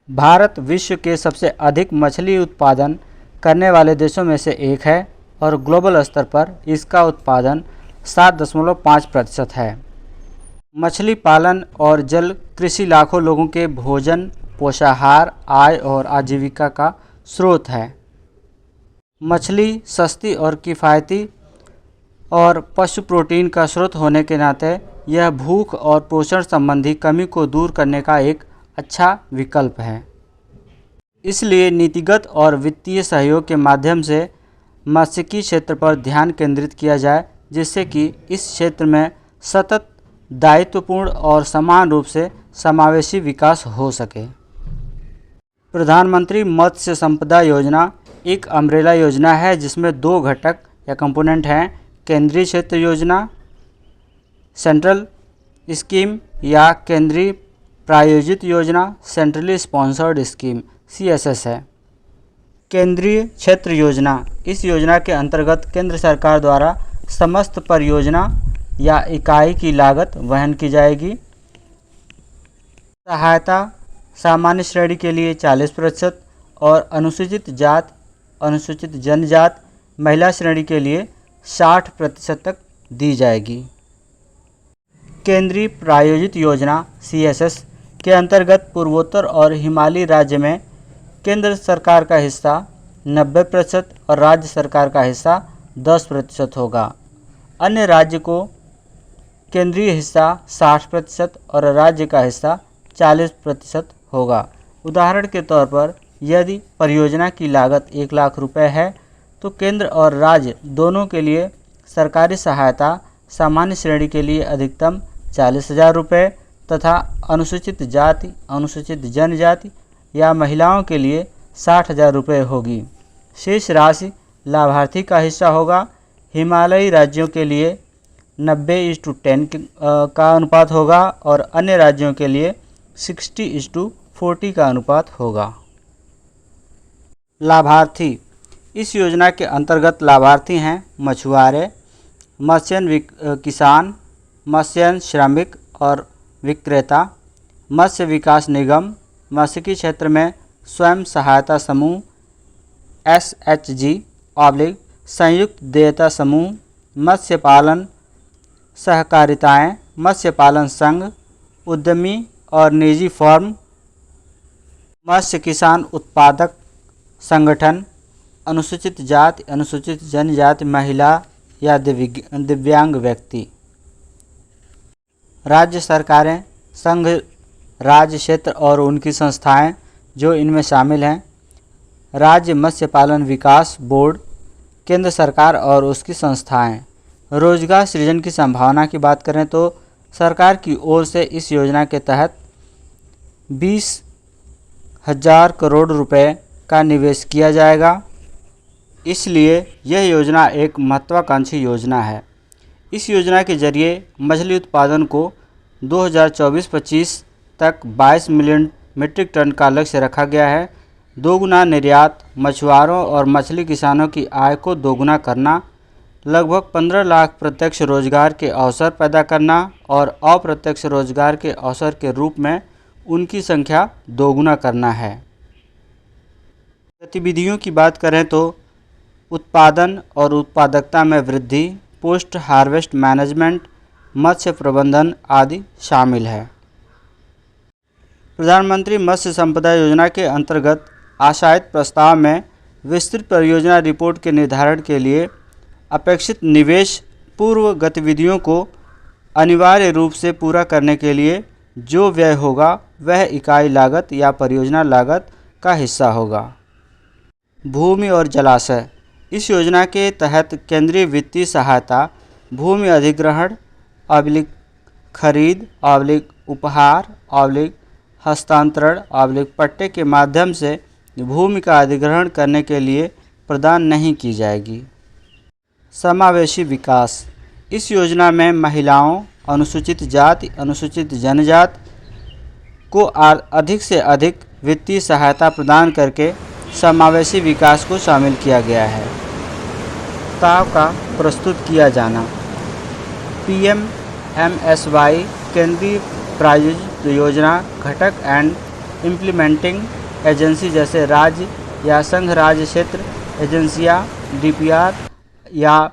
भारत विश्व के सबसे अधिक मछली उत्पादन करने वाले देशों में से एक है और ग्लोबल स्तर पर इसका उत्पादन 7.5% है। मछली पालन और जल कृषि लाखों लोगों के भोजन, पोषाहार, आय और आजीविका का स्रोत है। मछली सस्ती और किफ़ायती और पशु प्रोटीन का स्रोत होने के नाते यह भूख और पोषण संबंधी कमी को दूर करने का एक अच्छा विकल्प है। इसलिए नीतिगत और वित्तीय सहयोग के माध्यम से मत्स्यिकी क्षेत्र पर ध्यान केंद्रित किया जाए, जिससे कि इस क्षेत्र में सतत, दायित्वपूर्ण और समान रूप से समावेशी विकास हो सके। प्रधानमंत्री मत्स्य संपदा योजना एक अम्ब्रेला योजना है जिसमें 2 घटक या कंपोनेंट हैं: केंद्रीय क्षेत्र योजना सेंट्रल स्कीम या केंद्रीय प्रायोजित योजना सेंट्रली स्पॉन्सर्ड स्कीम CSS है। केंद्रीय क्षेत्र योजना, इस योजना के अंतर्गत केंद्र सरकार द्वारा समस्त परियोजना या इकाई की लागत वहन की जाएगी। सहायता सामान्य श्रेणी के लिए 40% और अनुसूचित जात, अनुसूचित जनजाति, महिला श्रेणी के लिए 60% तक दी जाएगी। केंद्रीय प्रायोजित योजना CSS के अंतर्गत पूर्वोत्तर और हिमालयी राज्य में केंद्र सरकार का हिस्सा 90% और राज्य सरकार का हिस्सा 10% होगा। अन्य राज्य को केंद्रीय हिस्सा 60% और राज्य का हिस्सा 40% होगा। उदाहरण के तौर पर यदि परियोजना की लागत 1 लाख रुपए है तो केंद्र और राज्य दोनों के लिए सरकारी सहायता सामान्य श्रेणी के लिए अधिकतम 40,000 रुपये तथा अनुसूचित जाति, अनुसूचित जनजाति या महिलाओं के लिए 60,000 रुपये होगी। शेष राशि लाभार्थी का हिस्सा होगा। हिमालयी राज्यों के लिए 90:10 का अनुपात होगा और अन्य राज्यों के लिए 60:40 का अनुपात होगा। लाभार्थी, इस योजना के अंतर्गत लाभार्थी हैं मछुआरे, मत्स्य किसान, मत्स्य श्रमिक और विक्रेता, मत्स्य विकास निगम, मत्स्यिकी क्षेत्र में स्वयं सहायता समूह SHG संयुक्त देयता समूह, मत्स्य पालन सहकारिताएँ, मत्स्य पालन संघ, उद्यमी और निजी फर्म, मत्स्य किसान उत्पादक संगठन, अनुसूचित जाति, अनुसूचित जनजाति, महिला या दिव्यांग व्यक्ति। राज्य सरकारें, संघ, राज्य क्षेत्र और उनकी संस्थाएं जो इनमें शामिल हैं: राज्य मत्स्य पालन विकास बोर्ड, केंद्र सरकार और उसकी संस्थाएं। रोजगार सृजन की संभावना की बात करें तो सरकार की ओर से इस योजना के तहत 20,000 करोड़ रुपए का निवेश किया जाएगा। इसलिए यह योजना एक महत्वाकांक्षी योजना है। इस योजना के जरिए मछली उत्पादन को 2024-25 तक 22 मिलियन मीट्रिक टन का लक्ष्य रखा गया है। दोगुना निर्यात, मछुआरों और मछली किसानों की आय को दोगुना करना, लगभग 15 लाख प्रत्यक्ष रोजगार के अवसर पैदा करना और अप्रत्यक्ष रोजगार के अवसर के रूप में उनकी संख्या दोगुना करना है। गतिविधियों की बात करें तो उत्पादन और उत्पादकता में वृद्धि, पोस्ट हार्वेस्ट मैनेजमेंट, मत्स्य प्रबंधन आदि शामिल है। प्रधानमंत्री मत्स्य संपदा योजना के अंतर्गत आशायित प्रस्ताव में विस्तृत परियोजना रिपोर्ट के निर्धारण के लिए अपेक्षित निवेश पूर्व गतिविधियों को अनिवार्य रूप से पूरा करने के लिए जो व्यय होगा वह इकाई लागत या परियोजना लागत का हिस्सा होगा। भूमि और जलाशय, इस योजना के तहत केंद्रीय वित्तीय सहायता भूमि अधिग्रहण खरीद उपहार हस्तांतरण पट्टे के माध्यम से भूमि का अधिग्रहण करने के लिए प्रदान नहीं की जाएगी। समावेशी विकास, इस योजना में महिलाओं, अनुसूचित जाति, अनुसूचित जनजाति को अधिक से अधिक वित्तीय सहायता प्रदान करके समावेशी विकास को शामिल किया गया है। प्रस्ताव का प्रस्तुत किया जाना। PMMSY केंद्रीय प्रायोजित योजना घटक एंड इम्प्लीमेंटिंग एजेंसी जैसे राज्य या संघ राज्य क्षेत्र एजेंसियां डीपीआर या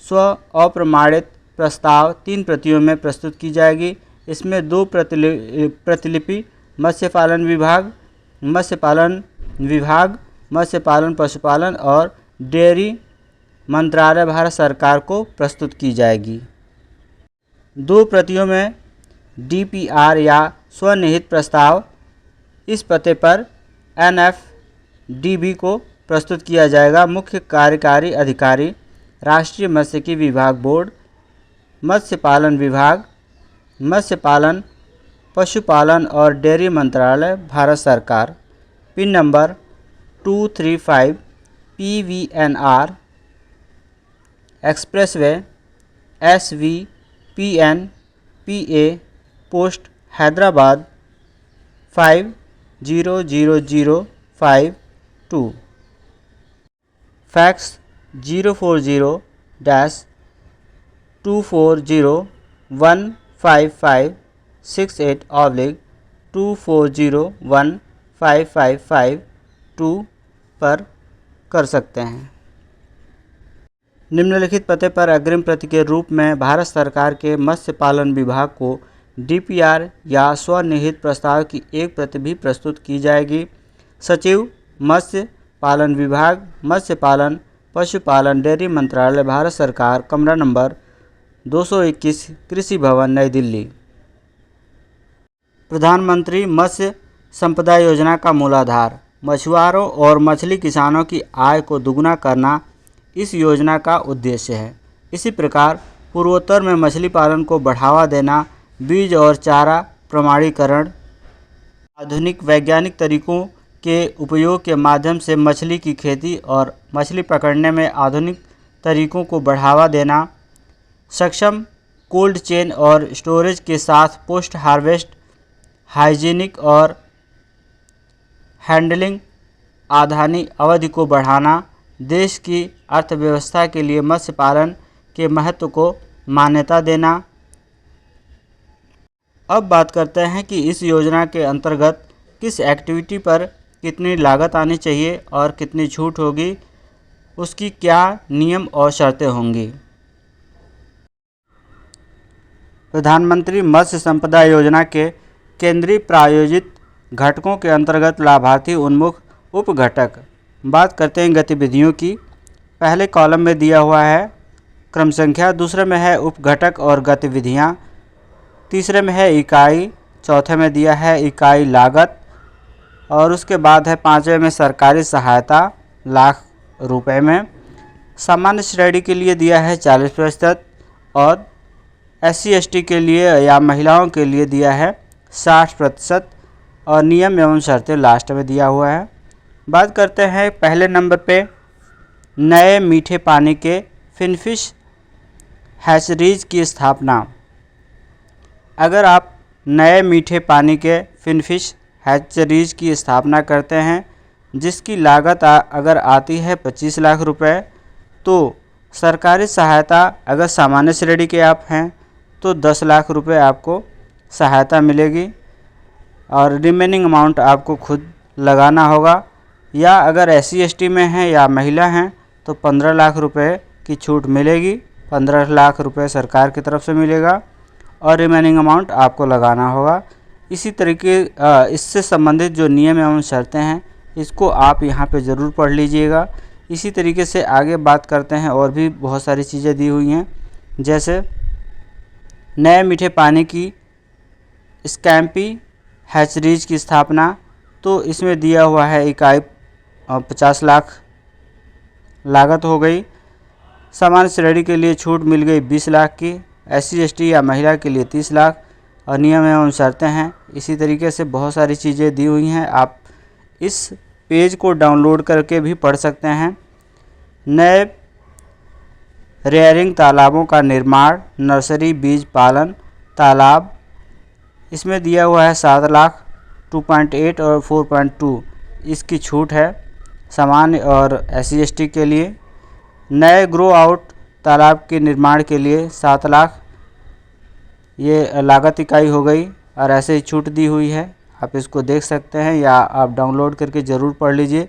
स्व अप्रमाणित प्रस्ताव 3 प्रतियों में प्रस्तुत की जाएगी। इसमें 2 प्रतिलिपि मत्स्य पालन पशुपालन और डेयरी मंत्रालय भारत सरकार को प्रस्तुत की जाएगी। 2 प्रतियों में डीपीआर या स्वनिहित प्रस्ताव इस पते पर एनएफडीबी को प्रस्तुत किया जाएगा। मुख्य कार्यकारी अधिकारी राष्ट्रीय मत्स्यिकी विभाग बोर्ड, मत्स्य पालन विभाग, मत्स्य पालन पशुपालन और डेयरी मंत्रालय भारत सरकार। Pin number 235 PVNR expressway SVPN PA post Hyderabad 500052। Fax 040-240-15568/24015552 पर कर सकते हैं। निम्नलिखित पते पर अग्रिम प्रति के रूप में भारत सरकार के मत्स्य पालन विभाग को डीपीआर या स्वनिहित प्रस्ताव की एक प्रति भी प्रस्तुत की जाएगी। सचिव मत्स्य पालन विभाग, मत्स्य पालन पशुपालन डेयरी मंत्रालय भारत सरकार, कमरा नंबर 221, कृषि भवन, नई दिल्ली। प्रधानमंत्री मत्स्य संपदा योजना का मूलाधार मछुआरों और मछली किसानों की आय को दुगना करना इस योजना का उद्देश्य है। इसी प्रकार पूर्वोत्तर में मछली पालन को बढ़ावा देना, बीज और चारा प्रमाणीकरण, आधुनिक वैज्ञानिक तरीकों के उपयोग के माध्यम से मछली की खेती और मछली पकड़ने में आधुनिक तरीकों को बढ़ावा देना, सक्षम कोल्ड चेन और स्टोरेज के साथ पोस्ट हार्वेस्ट हाइजीनिक और हैंडलिंग आधानी अवधि को बढ़ाना, देश की अर्थव्यवस्था के लिए मत्स्य पालन के महत्व को मान्यता देना। अब बात करते हैं कि इस योजना के अंतर्गत किस एक्टिविटी पर कितनी लागत आनी चाहिए और कितनी छूट होगी, उसकी क्या नियम और शर्तें होंगी। प्रधानमंत्री मत्स्य संपदा योजना के केंद्रीय प्रायोजित घटकों के अंतर्गत लाभार्थी उन्मुख उप घटक। बात करते हैं गतिविधियों की। पहले कॉलम में दिया हुआ है क्रम संख्या, दूसरे में है उप घटक और गतिविधियाँ, तीसरे में है इकाई, चौथे में दिया है इकाई लागत और उसके बाद है पाँचवें में सरकारी सहायता लाख रुपए में। सामान्य श्रेणी के लिए दिया है 40% और SC/ST के लिए या महिलाओं के लिए दिया है 60% और नियम एवं शर्तें लास्ट में दिया हुआ है। बात करते हैं पहले नंबर पे नए मीठे पानी के फिनफिश हैचरीज की स्थापना। अगर आप नए मीठे पानी के फिनफिश हैचरीज की स्थापना करते हैं जिसकी लागत अगर आती है 25 लाख रुपए, तो सरकारी सहायता अगर सामान्य श्रेणी के आप हैं तो 10 लाख रुपए आपको सहायता मिलेगी और रिमेनिंग अमाउंट आपको खुद लगाना होगा, या अगर SC/ST में हैं या महिला हैं तो 15 लाख रुपए की छूट मिलेगी। 15 लाख रुपए सरकार की तरफ से मिलेगा और रिमेनिंग अमाउंट आपको लगाना होगा। इसी तरीके इससे संबंधित जो नियम एवं शर्तें हैं इसको आप यहाँ पे ज़रूर पढ़ लीजिएगा। इसी तरीके से आगे बात करते हैं, और भी बहुत सारी चीज़ें दी हुई हैं, जैसे नए मीठे पानी की स्कैम्पी हैचरीज की स्थापना। तो इसमें दिया हुआ है इकाई 50 लाख लागत हो गई, सामान्य श्रेणी के लिए छूट मिल गई 20 लाख की, SC/ST या महिला के लिए 30 लाख और नियम एवं शर्तें हैं। इसी तरीके से बहुत सारी चीज़ें दी हुई हैं, आप इस पेज को डाउनलोड करके भी पढ़ सकते हैं। नए रेयरिंग तालाबों का निर्माण, नर्सरी बीज पालन तालाब, इसमें दिया हुआ है 7 लाख, 2.8 और 4.2 इसकी छूट है सामान्य और SC/ST के लिए। नए ग्रो आउट तालाब के निर्माण के लिए 7 लाख ये लागत इकाई हो गई और ऐसे ही छूट दी हुई है, आप इसको देख सकते हैं या आप डाउनलोड करके ज़रूर पढ़ लीजिए।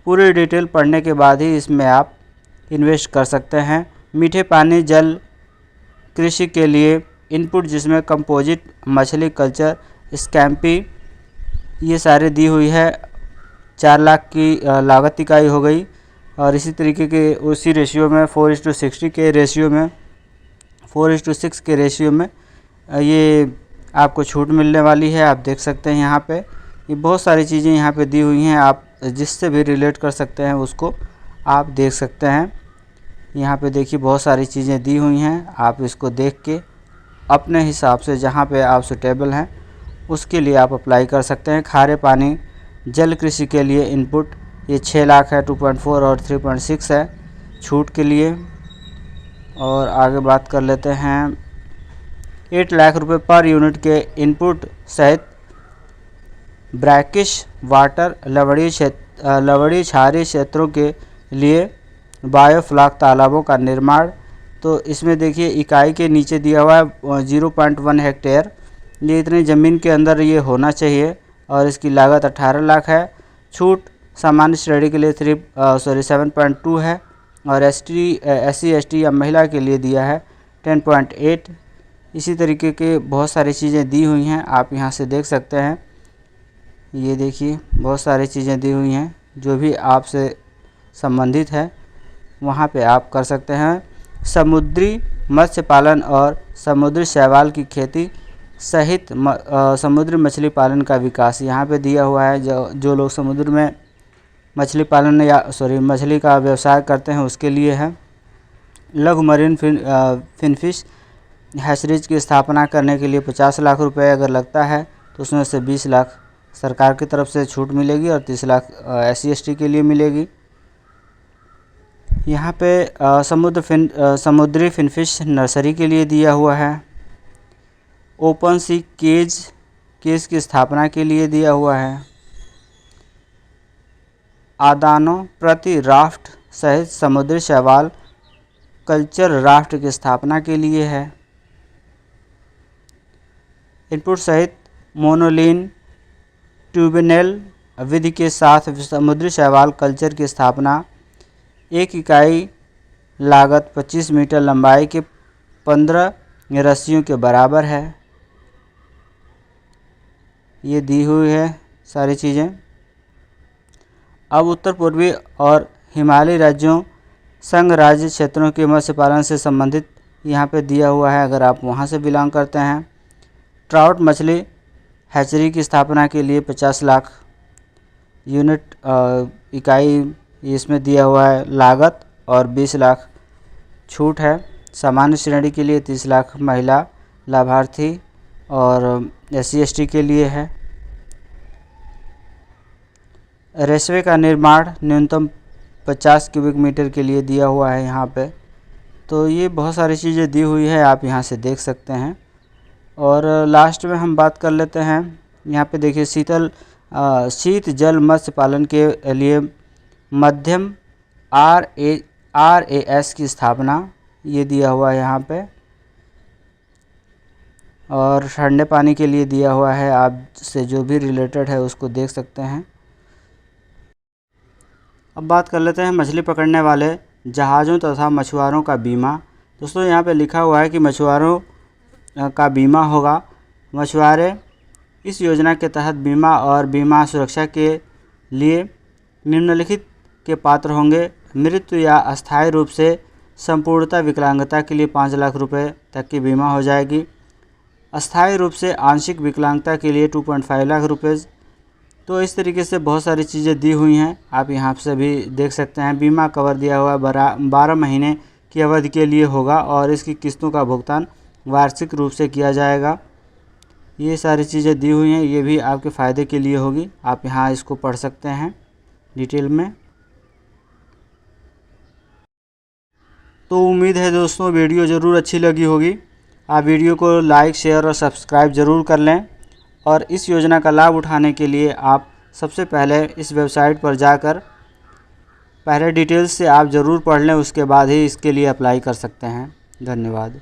पूरी डिटेल पढ़ने के बाद ही इसमें आप इन्वेस्ट कर सकते हैं। मीठे पानी जल कृषि के लिए इनपुट जिसमें कंपोजिट मछली कल्चर स्कैम्पी ये सारे दी हुई है। 4 लाख की लागत इकाई हो गई और इसी तरीके के उसी रेशियो में 4:60 के रेशियो में 4:6 के रेशियो में ये आपको छूट मिलने वाली है। आप देख सकते हैं यहाँ पे ये बहुत सारी चीज़ें यहाँ पे दी हुई हैं। आप जिससे भी रिलेट कर सकते हैं उसको आप देख सकते हैं। यहाँ पे देखिए बहुत सारी चीज़ें दी हुई हैं। आप इसको देख के अपने हिसाब से जहाँ पे आप सुटेबल हैं उसके लिए आप अप्लाई कर सकते हैं। खारे पानी जल कृषि के लिए इनपुट ये 6 लाख है, 2.4 और 3.6 है छूट के लिए। और आगे बात कर लेते हैं 8 लाख रुपए पर यूनिट के इनपुट सहित ब्रैकिश वाटर लवड़ी क्षारीय क्षेत्रों के लिए बायोफ्लॉक तालाबों का निर्माण। तो इसमें देखिए इकाई के नीचे दिया हुआ है 0.1 हेक्टेयर, ये इतनी ज़मीन के अंदर ये होना चाहिए और इसकी लागत 18 लाख है। छूट सामान्य श्रेणी के लिए 7.2 है और SC ST या महिला के लिए दिया है 10.8। इसी तरीके के बहुत सारी चीज़ें दी हुई हैं, आप यहाँ से देख सकते हैं। ये देखिए बहुत सारी चीज़ें दी हुई हैं, जो भी आपसे संबंधित है वहाँ पे आप कर सकते हैं। समुद्री मत्स्य पालन और समुद्री शैवाल की खेती सहित समुद्री मछली पालन का विकास यहाँ पे दिया हुआ है। जो लोग समुद्र में मछली पालन या मछली का व्यवसाय करते हैं उसके लिए है। लघु मरीन फिनफिश हैचरीज की स्थापना करने के लिए 50 लाख रुपए अगर लगता है तो उसमें से 20 लाख सरकार की तरफ से छूट मिलेगी और 30 लाख SC ST के लिए मिलेगी। यहाँ पे समुद्री फिनफिश नर्सरी के लिए दिया हुआ है। ओपन सी केज की स्थापना के लिए दिया हुआ है। आदानों प्रति राफ्ट सहित समुद्री शैवाल कल्चर राफ्ट की स्थापना के लिए है। इनपुट सहित मोनोलिन ट्यूबनेल विधि के साथ समुद्री शैवाल कल्चर की स्थापना। एक इकाई लागत 25 मीटर लंबाई के 15 रस्सियों के बराबर है। ये दी हुई है सारी चीज़ें। अब उत्तर पूर्वी और हिमालयी राज्यों संघ राज्य क्षेत्रों के मत्स्य पालन से संबंधित यहाँ पे दिया हुआ है, अगर आप वहाँ से बिलोंग करते हैं। ट्राउट मछली हैचरी की स्थापना के लिए 50 लाख यूनिट इकाई इसमें दिया हुआ है लागत और 20 लाख छूट है। सामान्य श्रेणी के लिए 30 लाख महिला लाभार्थी और SC ST के लिए है। रेसवे का निर्माण न्यूनतम 50 क्यूबिक मीटर के लिए दिया हुआ है यहाँ पे। तो ये बहुत सारी चीज़ें दी हुई है, आप यहाँ से देख सकते हैं। और लास्ट में हम बात कर लेते हैं। यहाँ पे देखिए शीत जल मत्स्य पालन के लिए मध्यम RAS की स्थापना, ये दिया हुआ है यहाँ पे। और ठंडे पानी के लिए दिया हुआ है, आप से जो भी रिलेटेड है उसको देख सकते हैं। अब बात कर लेते हैं मछली पकड़ने वाले जहाज़ों तथा मछुआरों का बीमा। दोस्तों यहाँ पे लिखा हुआ है कि मछुआरों का बीमा होगा। मछुआरे इस योजना के तहत बीमा और बीमा सुरक्षा के लिए निम्नलिखित के पात्र होंगे। मृत्यु या अस्थायी रूप से संपूर्णता विकलांगता के लिए 5 लाख रुपए तक की बीमा हो जाएगी। अस्थायी रूप से आंशिक विकलांगता के लिए 2.5 लाख रुपए। तो इस तरीके से बहुत सारी चीज़ें दी हुई हैं, आप यहाँ से भी देख सकते हैं। बीमा कवर दिया हुआ 12 महीने की अवधि के लिए होगा और इसकी किस्तों का भुगतान वार्षिक रूप से किया जाएगा। ये सारी चीज़ें दी हुई हैं, ये भी आपके फ़ायदे के लिए होगी। आप यहाँ इसको पढ़ सकते हैं डिटेल में। तो उम्मीद है दोस्तों वीडियो ज़रूर अच्छी लगी होगी। आप वीडियो को लाइक शेयर और सब्सक्राइब ज़रूर कर लें। और इस योजना का लाभ उठाने के लिए आप सबसे पहले इस वेबसाइट पर जाकर पहले डिटेल्स से आप ज़रूर पढ़ लें, उसके बाद ही इसके लिए अप्लाई कर सकते हैं। धन्यवाद।